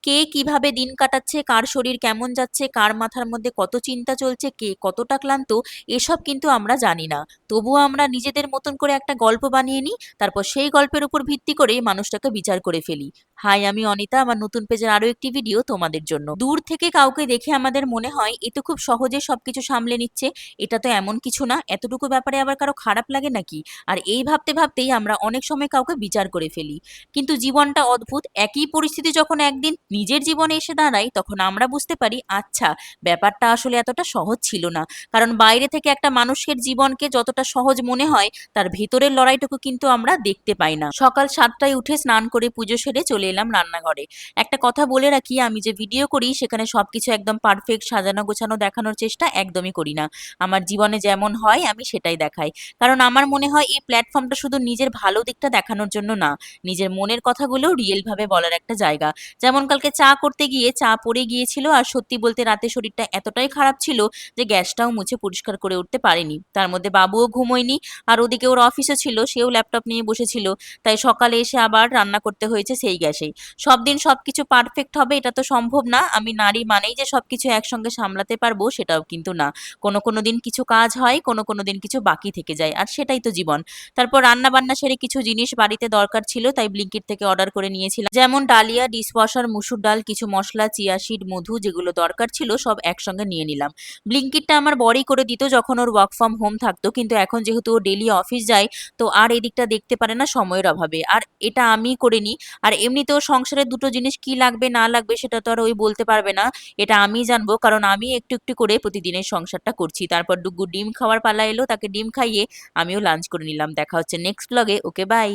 কে কিভাবে দিন কাটাচ্ছে, কার শরীর কেমন যাচ্ছে, কার মাথার মধ্যে কত চিন্তা চলছে, কে কতটা ক্লান্ত, এসব কিন্তু আমরা জানি না। তবুও আমরা নিজেদের মতন করে একটা গল্প বানিয়ে নিই, তারপর সেই গল্পের উপর ভিত্তি করে মানুষটাকে বিচার করে ফেলি। হাই, আমি অনিতা, আমার নতুন পেজের আরো একটি ভিডিও তোমাদের জন্য। দূর থেকে কাউকে দেখে আমাদের মনে হয় এ তো খুব সহজে সবকিছু সামলে নিচ্ছে, এটা তো এমন কিছু না, এতটুকু ব্যাপারে আবার কারো খারাপ লাগে নাকি? আর এই ভাবতে ভাবতেই আমরা অনেক সময় কাউকে বিচার করে ফেলি। কিন্তু জীবনটা অদ্ভুত, একই পরিস্থিতি যখন একদিন নিজের জীবনে এসে দাঁড়ায় তখন আমরা বুঝতে পারি, আচ্ছা, ব্যাপারটা আসলে এতটা সহজ ছিল না। কারণ বাইরে থেকে একটা মানুষের জীবনকে যতটা সহজ মনে হয়, তার ভেতরের লড়াইটুকু কিন্তু আমরা দেখতে পাই না। সকাল 7টায় উঠে স্নান করে পুজো সেরে চলে এলাম রান্নাঘরে। একটা কথা বলে রাখি, আমি যে ভিডিও করি সেখানে সবকিছু একদম পারফেক্ট সাজানো গোছানো দেখানোর চেষ্টা একদমই করি না। আমার জীবনে যেমন হয় আমি সেটাই দেখাই। কারণ আমার মনে হয় এই প্ল্যাটফর্মটা শুধু নিজের ভালো দিকটা দেখানোর জন্য না, নিজের মনের কথাগুলো রিয়েল ভাবে বলার একটা জায়গা। যেমন কালকে চা করতে গিয়ে চা পড়ে গিয়েছিল, আর সত্যি বলতে রাতে শরীরটা এতটাই খারাপ ছিল যে গ্যাসটাও মুছে পরিষ্কার করে উঠতে পারিনি। তার মধ্যে বাবুও ঘুমোয়নি, আর ওদিকে ওর অফিসও ছিল, সেও ল্যাপটপ নিয়ে বসেছিল। তাই সকালে এসে আবার রান্না করতে হয়েছে সেই গ্যাসেই। সব দিন সবকিছু পারফেক্ট হবে এটা তো সম্ভব না। আমি নারী মানেই যে সবকিছু একসঙ্গে সামলাতে পারবো সেটাও কিন্তু না। কোনো কোনো দিন কিছু কাজ হয়, কোনো কোনো দিন কিছু বাকি থেকে যায়, আর সেটাই তো জীবন। তারপর রান্না বান্না সেরে কিছু জিনিস বাড়িতে দরকার ছিল, তাই ব্লিঙ্কিট থেকে অর্ডার করে নিয়েছিলাম। যেমন ডালিয়া, ডিশওয়াশার, মুসুর ডাল, কিছু মশলা, চিয়া সিড, মধু, যেগুলো দরকার ছিল সব একসঙ্গে নিয়ে নিলাম। ব্লিঙ্কিটটা আমার বড়ই করে দিত যখন ওর ওয়ার্ক ফ্রম হোম থাকতো, কিন্তু এখন যেহেতু ও ডেলি অফিস যায়, তো আর এদিকটা দেখতে পারে না সময়ের অভাবে, আর এটা আমি করে নিই। আর এমনিতেও সংসারে দুটো জিনিস কি লাগবে না লাগবে সেটা তো আর ওই বলতে পারবে না, এটা আমিই জানবো, কারণ আমি একটু একটু করে প্রতিদিনের সংসারটা করছি। তারপর ডুগ্গু ডিম খাওয়ার পালা এলো, তাকে ডিম খাইয়ে আমিও লাঞ্চ করে নিলাম। দেখা হচ্ছে নেক্সট ব্লগে। ওকে, বাই।